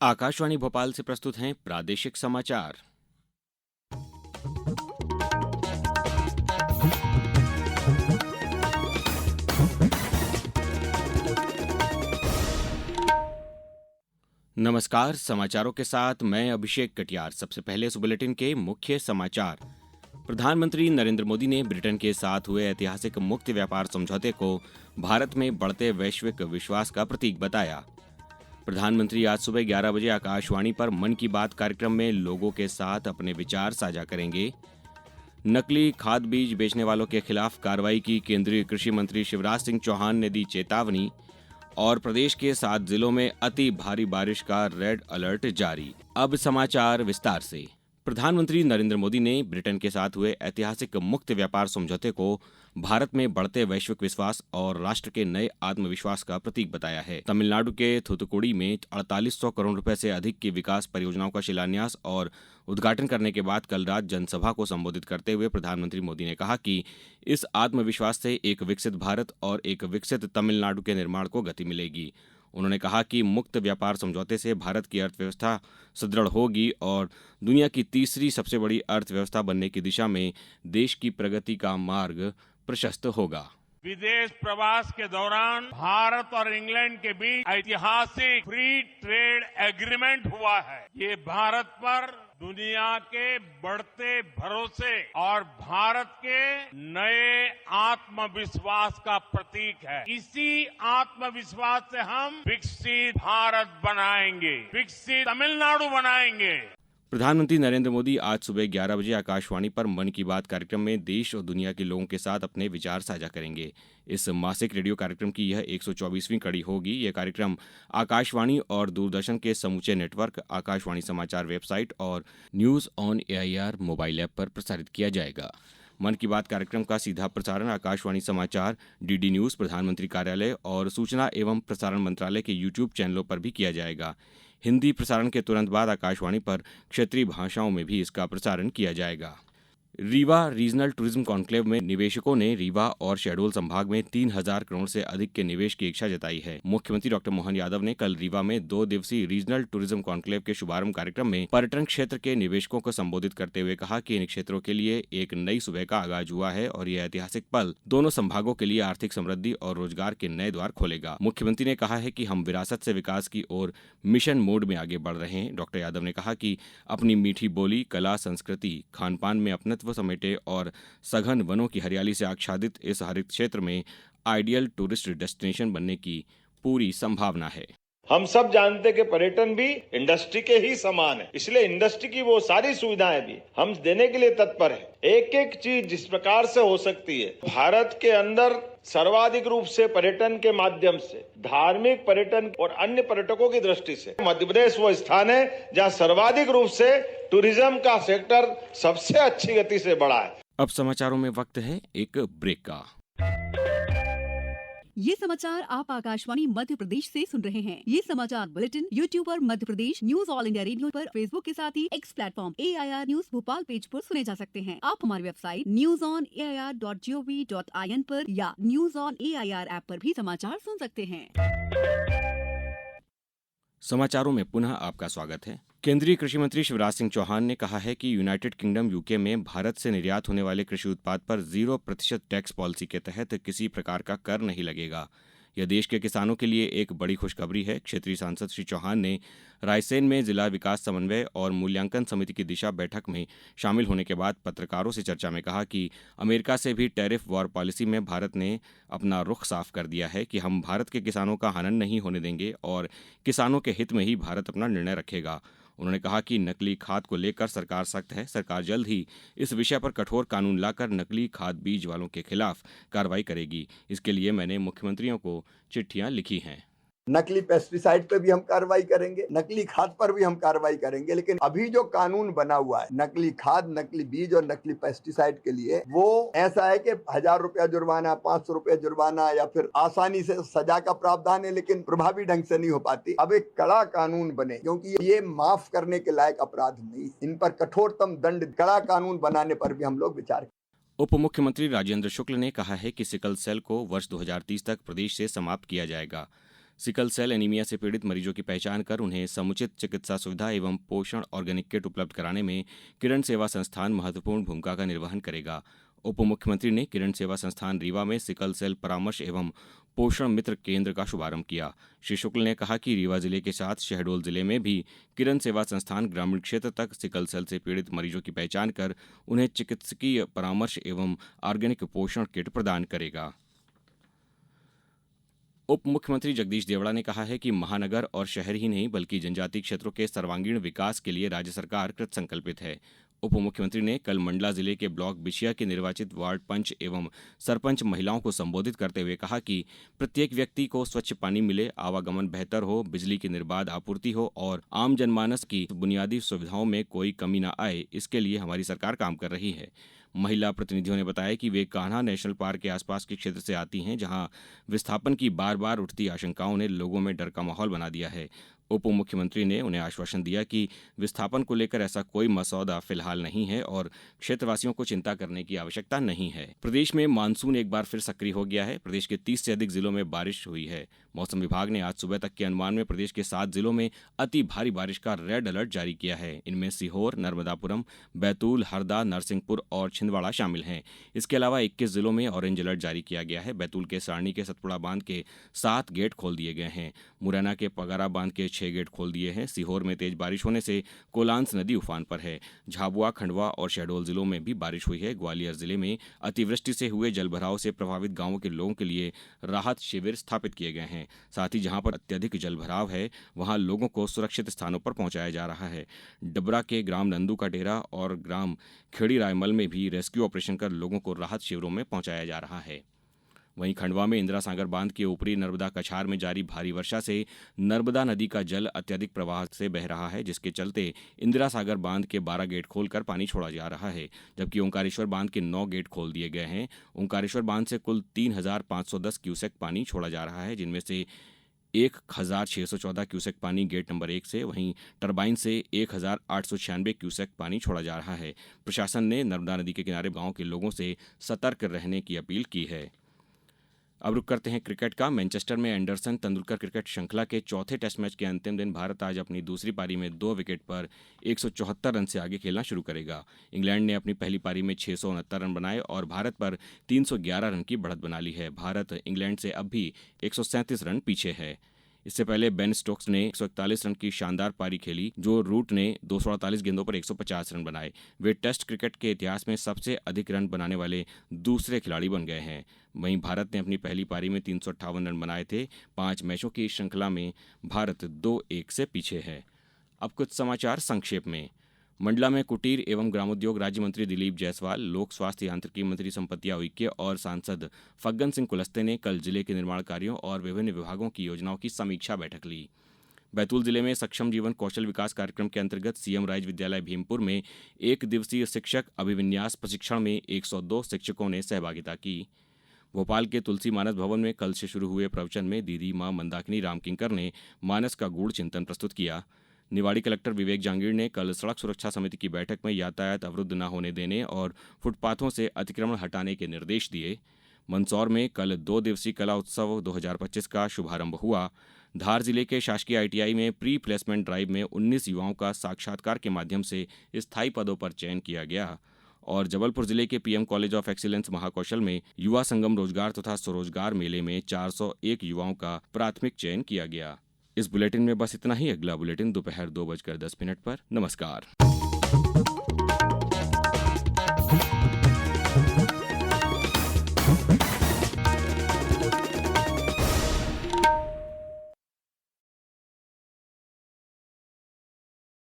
आकाशवाणी भोपाल से प्रस्तुत हैं प्रादेशिक समाचार। नमस्कार, समाचारों के साथ मैं अभिषेक कटियार। सबसे पहले इस बुलेटिन के मुख्य समाचार। प्रधानमंत्री नरेंद्र मोदी ने ब्रिटेन के साथ हुए ऐतिहासिक मुक्त व्यापार समझौते को भारत में बढ़ते वैश्विक विश्वास का प्रतीक बताया। प्रधानमंत्री आज सुबह 11 बजे आकाशवाणी पर मन की बात कार्यक्रम में लोगों के साथ अपने विचार साझा करेंगे। नकली खाद बीज बेचने वालों के खिलाफ कार्रवाई की केंद्रीय कृषि मंत्री शिवराज सिंह चौहान ने दी चेतावनी। और प्रदेश के 7 जिलों में अति भारी बारिश का रेड अलर्ट जारी। अब समाचार विस्तार से। प्रधानमंत्री नरेंद्र मोदी ने ब्रिटेन के साथ हुए ऐतिहासिक मुक्त व्यापार समझौते को भारत में बढ़ते वैश्विक विश्वास और राष्ट्र के नए आत्मविश्वास का प्रतीक बताया है। तमिलनाडु के थुथुकुडी में 4800 करोड़ रुपए से अधिक की विकास परियोजनाओं का शिलान्यास और उद्घाटन करने के बाद कल रात जनसभा को संबोधित करते हुए प्रधानमंत्री मोदी ने कहा कि इस आत्मविश्वास से एक विकसित भारत और एक विकसित तमिलनाडु के निर्माण को गति मिलेगी। उन्होंने कहा कि मुक्त व्यापार समझौते से भारत की अर्थव्यवस्था सुदृढ़ होगी और दुनिया की तीसरी सबसे बड़ी अर्थव्यवस्था बनने की दिशा में देश की प्रगति का मार्ग प्रशस्त होगा। विदेश प्रवास के दौरान भारत और इंग्लैंड के बीच ऐतिहासिक फ्री ट्रेड एग्रीमेंट हुआ है। ये भारत पर दुनिया के बढ़ते भरोसे और भारत के नए आत्मविश्वास का प्रतीक है। इसी आत्मविश्वास से हम विकसित भारत बनाएंगे, विकसित तमिलनाडु बनाएंगे। प्रधानमंत्री नरेंद्र मोदी आज सुबह 11 बजे आकाशवाणी पर मन की बात कार्यक्रम में देश और दुनिया के लोगों के साथ अपने विचार साझा करेंगे। इस मासिक रेडियो कार्यक्रम की यह 124वीं कड़ी होगी। यह कार्यक्रम आकाशवाणी और दूरदर्शन के समूचे नेटवर्क, आकाशवाणी समाचार वेबसाइट और news on AIR mobile app पर प्रसारित किया जाएगा। मन की बात कार्यक्रम का सीधा प्रसारण आकाशवाणी समाचार, DD न्यूज, प्रधानमंत्री कार्यालय और सूचना एवं प्रसारण मंत्रालय के YouTube चैनलों पर भी किया जाएगा। हिंदी प्रसारण के तुरंत बाद आकाशवाणी पर क्षेत्रीय भाषाओं में भी इसका प्रसारण किया जाएगा। रीवा रीजनल टूरिज्म कॉन्क्लेव में निवेशकों ने रीवा और शहडोल संभाग में 3000 करोड़ से अधिक के निवेश की इच्छा जताई है। मुख्यमंत्री डॉ. मोहन यादव ने कल रीवा में 2 दिवसीय रीजनल टूरिज्म कॉन्क्लेव के शुभारंभ कार्यक्रम में पर्यटन क्षेत्र के निवेशकों को संबोधित करते हुए कहा कि इन क्षेत्रों के लिए एक नई सुबह का आगाज हुआ है और यह ऐतिहासिक पल दोनों संभागों के लिए आर्थिक समृद्धि और रोजगार के नए द्वार खोलेगा। मुख्यमंत्री ने कहा है कि हम विरासत से विकास की ओर मिशन मोड में आगे बढ़ रहे हैं। डॉ. यादव ने कहा कि अपनी मीठी बोली, कला, संस्कृति, खान पान में अपनत्व समेटे और सघन वनों की हरियाली से आच्छादित इस हरित क्षेत्र में आइडियल टूरिस्ट डेस्टिनेशन बनने की पूरी संभावना है। हम सब जानते हैं कि पर्यटन भी इंडस्ट्री के ही समान है, इसलिए इंडस्ट्री की वो सारी सुविधाएं भी हम देने के लिए तत्पर है। एक एक चीज जिस प्रकार से हो सकती है, भारत के अंदर सर्वाधिक रूप से पर्यटन के माध्यम से, धार्मिक पर्यटन और अन्य पर्यटकों की दृष्टि से मध्य प्रदेश वो स्थान है जहां सर्वाधिक रूप से टूरिज्म का सेक्टर सबसे अच्छी गति से बढ़ा है। अब समाचारों में वक्त है एक ब्रेक का। ये समाचार आप आकाशवाणी मध्य प्रदेश से सुन रहे हैं। ये समाचार बुलेटिन YouTube पर Madhya Pradesh news all India radio पर, फेसबुक के साथ ही X platform AIR news Bhopal page पर सुने जा सकते हैं। आप हमारी वेबसाइट newsonair.gov.in पर या न्यूज ऑन AIR ऐप पर भी समाचार सुन सकते हैं। समाचारों में पुनः आपका स्वागत है। केंद्रीय कृषि मंत्री शिवराज सिंह चौहान ने कहा है कि यूनाइटेड किंगडम UK में भारत से निर्यात होने वाले कृषि उत्पाद पर 0% टैक्स पॉलिसी के तहत किसी प्रकार का कर नहीं लगेगा। यह देश के किसानों के लिए एक बड़ी खुशखबरी है। क्षेत्रीय सांसद श्री चौहान ने रायसेन में जिला विकास समन्वय और मूल्यांकन समिति की दिशा बैठक में शामिल होने के बाद पत्रकारों से चर्चा में कहा कि अमेरिका से भी टैरिफ वॉर पॉलिसी में भारत ने अपना रुख साफ कर दिया है कि हम भारत के किसानों का हनन नहीं होने देंगे और किसानों के हित में ही भारत अपना निर्णय रखेगा। उन्होंने कहा कि नकली खाद को लेकर सरकार सख्त है। सरकार जल्द ही इस विषय पर कठोर कानून लाकर नकली खाद बीज वालों के खिलाफ कार्रवाई करेगी। इसके लिए मैंने मुख्यमंत्रियों को चिट्ठियां लिखी हैं। नकली पेस्टिसाइड पे भी हम कार्रवाई करेंगे, नकली खाद पर भी हम कार्रवाई करेंगे, लेकिन अभी जो कानून बना हुआ है नकली खाद, नकली बीज और नकली पेस्टिसाइड के लिए, वो ऐसा है कि 1000 रुपया जुर्माना, 500 रुपया जुर्माना या फिर आसानी से सजा का प्रावधान है, लेकिन प्रभावी ढंग से नहीं हो पाती। अब एक कड़ा कानून बने, क्योंकि ये माफ करने के लायक अपराध नहीं। इन पर कठोरतम दंड, कड़ा कानून बनाने पर भी हम लोग विचार। उप मुख्यमंत्री राजेंद्र शुक्ल ने कहा है कि सिकल सेल को वर्ष 2030 तक प्रदेश से समाप्त किया जाएगा। सिकल सेल एनीमिया से पीड़ित मरीजों की पहचान कर उन्हें समुचित चिकित्सा सुविधा एवं पोषण ऑर्गेनिक किट उपलब्ध कराने में किरण सेवा संस्थान महत्वपूर्ण भूमिका का निर्वहन करेगा। उप मुख्यमंत्री ने किरण सेवा संस्थान रीवा में सिकल सेल परामर्श एवं पोषण मित्र केंद्र का शुभारंभ किया। श्री शुक्ल ने कहा कि रीवा जिले के साथ शहडोल जिले में भी किरण सेवा संस्थान ग्रामीण क्षेत्र तक सिकल सेल से पीड़ित मरीजों की पहचान कर उन्हें चिकित्सकीय परामर्श एवं ऑर्गेनिक पोषण किट प्रदान करेगा। उप मुख्यमंत्री जगदीश देवड़ा ने कहा है कि महानगर और शहर ही नहीं बल्कि जनजातीय क्षेत्रों के सर्वांगीण विकास के लिए राज्य सरकार कृत संकल्पित है। उप मुख्यमंत्री ने कल मंडला जिले के ब्लॉक बिशिया के निर्वाचित वार्ड पंच एवं सरपंच महिलाओं को संबोधित करते हुए कहा कि प्रत्येक व्यक्ति को स्वच्छ पानी मिले, आवागमन बेहतर हो, बिजली की निर्बाध आपूर्ति हो और आम जनमानस की बुनियादी सुविधाओं में कोई कमी न आए, इसके लिए हमारी सरकार काम कर रही है। महिला प्रतिनिधियों ने बताया कि वे कान्हा नेशनल पार्क के आसपास के क्षेत्र से आती हैं, जहां विस्थापन की बार बार उठती आशंकाओं ने लोगों में डर का माहौल बना दिया है। उप मुख्यमंत्री ने उन्हें आश्वासन दिया कि विस्थापन को लेकर ऐसा कोई मसौदा फिलहाल नहीं है और क्षेत्रवासियों को चिंता करने की आवश्यकता नहीं है। प्रदेश में मानसून एक बार फिर सक्रिय हो गया है। प्रदेश के 30 से अधिक जिलों में बारिश हुई है। मौसम विभाग ने आज सुबह तक के अनुमान में प्रदेश के 7 जिलों में अति भारी बारिश का रेड अलर्ट जारी किया है। इनमें सीहोर, नर्मदापुरम, बैतूल, हरदा, नरसिंहपुर और छिंदवाड़ा शामिल हैं। इसके अलावा 21 जिलों में ऑरेंज अलर्ट जारी किया गया है। बैतूल के सारणी के सतपुड़ा बांध के 7 गेट खोल दिए गए हैं। मुरैना के पगारा बांध के 6 गेट खोल दिए हैं। सीहोर में तेज बारिश होने से कोलांस नदी उफान पर है। झाबुआ, खंडवा और शहडोल जिलों में भी बारिश हुई है। ग्वालियर जिले में अतिवृष्टि से हुए जलभराव से प्रभावित गांवों के लोगों के लिए राहत शिविर स्थापित किए गए हैं। साथ ही जहां पर अत्यधिक जलभराव है वहां लोगों को सुरक्षित स्थानों पर पहुंचाया जा रहा है। डबरा के ग्राम नंदू का डेरा और ग्राम खेड़ी रायमल में भी रेस्क्यू ऑपरेशन कर लोगों को राहत शिविरों में पहुंचाया जा रहा है। वहीं खंडवा में इंदिरा सागर बांध के ऊपरी नर्मदा कछार में जारी भारी वर्षा से नर्मदा नदी का जल अत्यधिक प्रवाह से बह रहा है, जिसके चलते इंदिरा सागर बांध के 12 गेट खोलकर पानी छोड़ा जा रहा है, जबकि ओंकारेश्वर बांध के 9 गेट खोल दिए गए हैं। ओंकारेश्वर बांध से कुल 3510 क्यूसेक पानी छोड़ा जा रहा है, जिनमें से 1614 क्यूसेक पानी गेट नंबर 1 से, वहीं टरबाइन से 1896 क्यूसेक पानी छोड़ा जा रहा है। प्रशासन ने नर्मदा नदी के किनारे गांव के लोगों से सतर्क रहने की अपील की है। अब रुक करते हैं क्रिकेट का। मैनचेस्टर में एंडरसन तेंदुलकर क्रिकेट श्रृंखला के चौथे टेस्ट मैच के अंतिम दिन भारत आज अपनी दूसरी पारी में 2 विकेट पर 174 रन से आगे खेलना शुरू करेगा। इंग्लैंड ने अपनी पहली पारी में 669 रन बनाए और भारत पर 311 रन की बढ़त बना ली है। भारत इंग्लैंड से अब भी 137 रन पीछे है। इससे पहले बेन स्टोक्स ने 141 रन की शानदार पारी खेली, जो रूट ने 248 गेंदों पर 150 रन बनाए। वे टेस्ट क्रिकेट के इतिहास में सबसे अधिक रन बनाने वाले दूसरे खिलाड़ी बन गए हैं। वहीं भारत ने अपनी पहली पारी में 358 रन बनाए थे। 5 मैचों की श्रृंखला में भारत 2-1 से पीछे है। अब कुछ समाचार संक्षेप में। मंडला में कुटीर एवं ग्रामोद्योग राज्य मंत्री दिलीप जायसवाल, लोक स्वास्थ्य यांत्रिकी मंत्री संपतिया उइके और सांसद फग्गन सिंह कुलस्ते ने कल जिले के निर्माण कार्यों और विभिन्न विभागों की योजनाओं की समीक्षा बैठक ली। बैतूल जिले में सक्षम जीवन कौशल विकास कार्यक्रम के अंतर्गत सीएम राइज विद्यालय भीमपुर में 1 दिवसीय शिक्षक अभिविन्यास प्रशिक्षण में 102 शिक्षकों ने सहभागिता की। भोपाल के तुलसी मानस भवन में कल से शुरू हुए प्रवचन में दीदी मां मंदाकिनी रामकिंकर ने मानस का गूढ़ चिंतन प्रस्तुत किया। निवाड़ी कलेक्टर विवेक जांगीर ने कल सड़क सुरक्षा समिति की बैठक में यातायात अवरुद्ध न होने देने और फुटपाथों से अतिक्रमण हटाने के निर्देश दिए। मंदसौर में कल 2 दिवसीय कला उत्सव 2025 का शुभारंभ हुआ। धार जिले के शासकीय आईटीआई में प्री प्लेसमेंट ड्राइव में 19 युवाओं का साक्षात्कार के माध्यम से स्थायी पदों पर चयन किया गया। और जबलपुर जिले के PM college of excellence Mahakaushal में युवा संगम रोजगार तथा स्वरोजगार मेले में 401 युवाओं का प्राथमिक चयन किया गया। इस बुलेटिन में बस इतना ही। अगला बुलेटिन दोपहर 2:10 पर। नमस्कार।